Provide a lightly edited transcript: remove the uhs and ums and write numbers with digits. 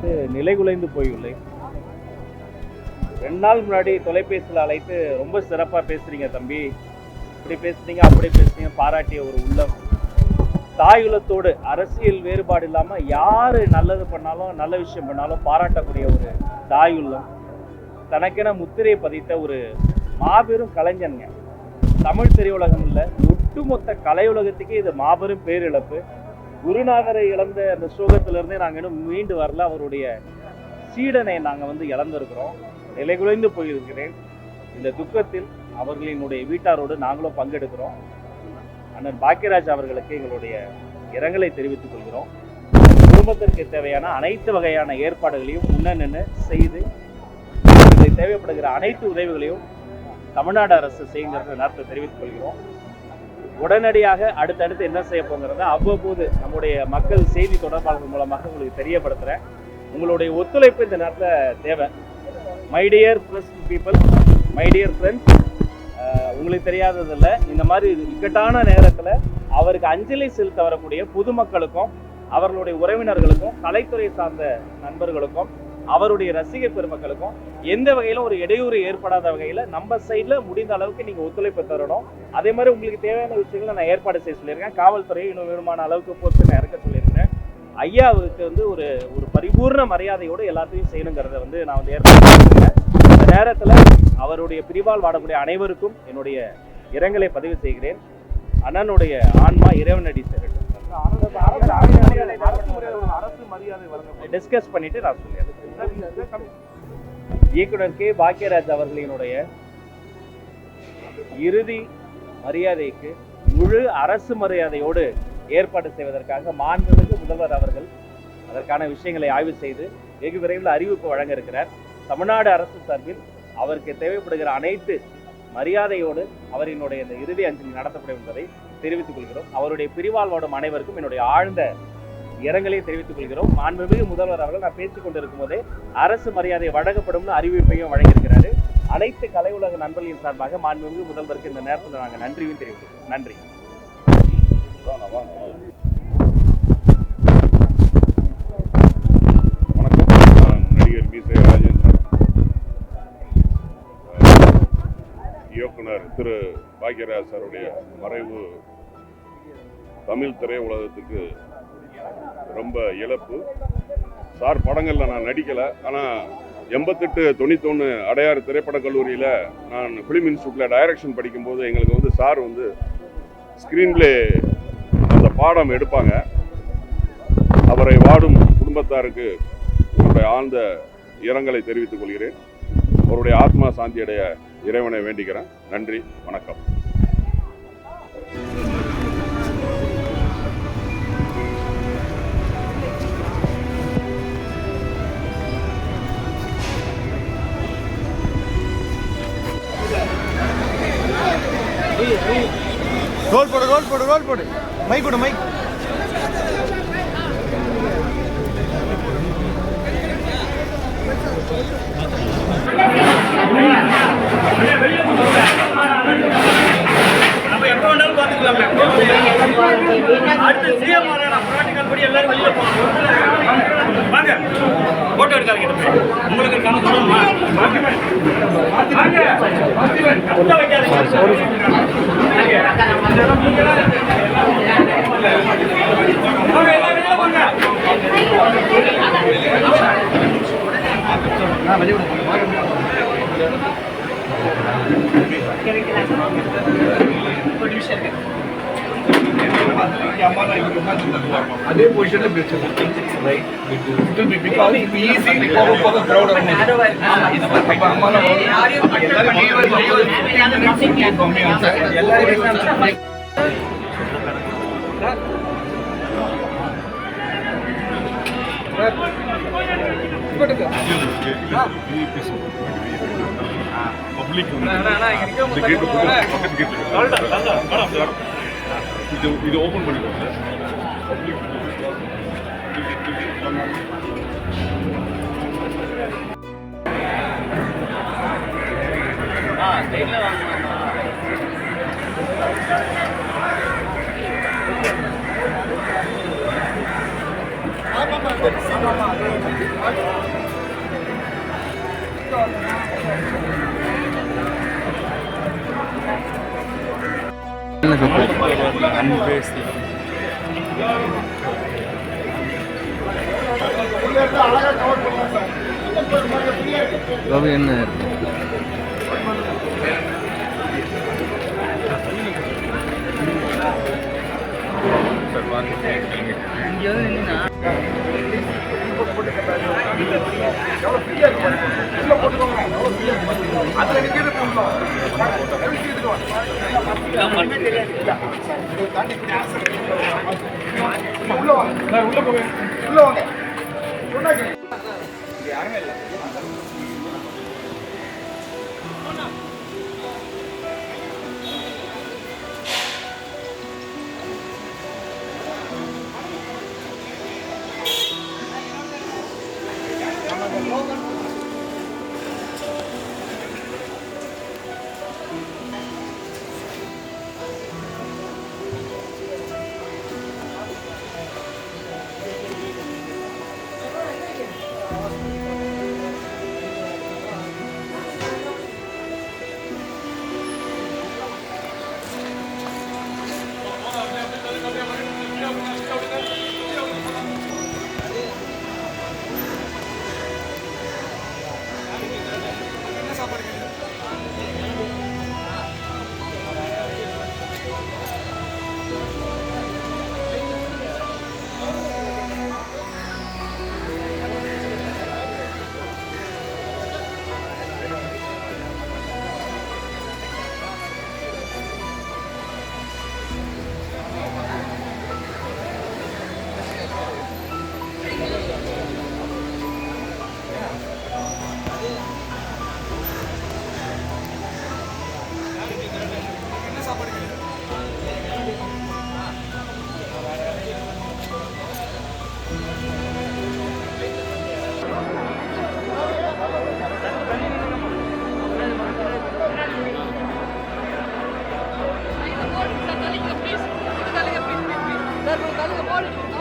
பார்த்து நிலைகுலைந்து போயுள்ளேன். 2 நாள் முன்னாடி தொலைபேசியில் அழைத்து ரொம்ப சிறப்பாக பேசுறீங்க தம்பி, இப்படி பேசுறீங்க அப்படி பேசுறீங்க பாராட்டிய ஒரு உள்ளம், தாயுள்ளத்தோடு அரசியல் வேறுபாடு இல்லாமல் யார் நல்லது பண்ணாலும் நல்ல விஷயம் பண்ணாலும் பாராட்டக்கூடிய ஒரு தாயுள்ளம், தனக்கென முத்திரையை பதித்த ஒரு மாபெரும் கலைஞனுங்க. தமிழ் திரையுலகம் இல்லை, ஒட்டுமொத்த கலையுலகத்துக்கே இது மாபெரும் பேரிழப்பு. குருநாதரை இழந்த அந்த சோகத்திலிருந்தே நாங்கள் இன்னும் மீண்டு வரல. அவருடைய சீடனை நாங்கள் இழந்திருக்கிறோம். நிலைகுலைந்து போயிருக்கிறேன். இந்த துக்கத்தில் அவர்களினுடைய வீட்டாரோடு நாங்களும் பங்கெடுக்கிறோம். அண்ணன் பாக்கியராஜ் அவர்களுக்கு எங்களுடைய இரங்கலை தெரிவித்துக் கொள்கிறோம். குடும்பத்திற்கு தேவையான அனைத்து வகையான ஏற்பாடுகளையும் முன்னென்னு செய்து தேவைப்படுகிற அனைத்து உதவிகளையும் தமிழ்நாடு அரசு செய்யுங்கிறத நேரத்தை தெரிவித்துக் கொள்கிறோம். உடனடியாக அடுத்தடுத்து என்ன செய்ய போங்கிறத அவ்வப்போது நம்முடைய மக்கள் செய்தி தொடர்பாளர்கள் மூலமாக உங்களுக்கு தெரியப்படுத்துகிறேன். உங்களுடைய ஒத்துழைப்பு இந்த நேரத்தில் தேவை. My dear press people, my dear friends, உங்களுக்கு தெரியாததில்லை, இந்த மாதிரி இக்கட்டான நேரத்தில் அவருக்கு அஞ்சலி செலுத்த வரக்கூடிய பொதுமக்களுக்கும் அவர்களுடைய உறவினர்களுக்கும் கலைத்துறை சார்ந்த நண்பர்களுக்கும் அவருடைய ரசிகர் பெருமக்களுக்கும் எந்த வகையிலும் ஒரு இடையூறு ஏற்படாத வகையில் நம்ம சைடில் முடிந்த அளவுக்கு நீங்கள் ஒத்துழைப்பு தரணும். அதே மாதிரி உங்களுக்கு தேவையான விஷயங்களை நான் ஏற்பாடு செய்ய சொல்லியிருக்கேன். காவல்துறையை இன்னும் வேணுமான அளவுக்கு பொறுத்து நான் இறக்க சொல்லியிருக்கிறேன். ஐயாவுக்கு ஒரு பரிபூர்ண மரியாதையோடு எல்லாத்தையும் செய்யணுங்கிறத நான் ஏற்பாடு பண்ணியிருக்கேன். இந்த நேரத்தில் அவருடைய பிரிவால் வாடக்கூடிய அனைவருக்கும் என்னுடைய இரங்கலை பதிவு செய்கிறேன். அண்ணனுடைய ஆன்மா இறைவனடி சேரட்டும். டிஸ்கஸ் பண்ணிட்டு நான் சொல்லிடுறேன். இயக்குனர் கே பாக்கியராஜ் அவர்களினுடைய இறுதி மரியாதைக்கு முழு அரசு மரியாதையோடு ஏற்பாடு செய்வதற்காக மாண்புமிகு முதல்வர் அவர்கள் அதற்கான விஷயங்களை ஆய்வு செய்து வெகு விரைவில் அறிவிப்பு வழங்க இருக்கிறார். தமிழ்நாடு அரசு சார்பில் அவருக்கு தேவைப்படுகிற அனைத்து மரியாதையோடு அவரினுடைய இந்த இறுதி அஞ்சலி நடத்தப்படும் என்பதை தெரிவித்துக் கொள்கிறோம். அவருடைய பிரிவால் வாடும் அனைவருக்கும் என்னுடைய ஆழ்ந்த இரங்கலை தெரிவித்துக் கொள்கிறோம். மாண்புமிகு முதல்வர் அவர்கள் நான் பேசிக் கொண்டிருக்கும் போதே அரசு மரியாதை வழங்கப்படும் அறிவிப்பையும் வழங்கியிருக்கிறாரு. அனைத்து கலை உலக நண்பர்களின் சார்பாக மாண்புமிகு முதல்வருக்கு இந்த நேரத்தில் நாங்கள் நன்றியும் தெரிவித்துக்கிறோம். நன்றி. வணக்கம், நான் நடிகர் மீசை ராஜேந்திரன். இயக்குனர் திரு பாக்கியராஜ் சாருடைய மறைவு தமிழ் திரையுலகத்துக்கு ரொம்ப இழப்பு. சார் படங்களில் நான் நடிக்கலை, ஆனால் 88, 91 அடையாறு திரைப்படக் கல்லூரியில் நான் ஃபிலிம் இன்ஸ்டியூட்டில் டைரக்ஷன் படிக்கும்போது எங்களுக்கு சார் ஸ்க்ரீன் பிளே அந்த பாடம் எடுப்பாங்க. அவரை வாடும் குடும்பத்தாருக்கு என்னுடைய ஆழ்ந்த இரங்கலை தெரிவித்துக் கொள்கிறேன். அவருடைய ஆத்மா சாந்தி அடைய இறைவனை வேண்டிக்கிறேன். நன்றி, வணக்கம். ரோல் போடு மைக் போடு மைக். நம்ம எப்போ வேணாலும் பார்த்துக்கலாம். அடுத்து சிஎம் ப்ராக்டிகல் படி எல்லாரும் வெளியில போகணும். வாங்க போட்டோ எடுக்காதீங்க. உங்களுக்கு கணக்கு சொல்லணுமா? அதே பொசிஷன்ல பிரச்சனை right. It will be because it's easy to cover for the crowd of இது ஓபன் பண்ணிக்கோங்க. ஆமா என்ன Please.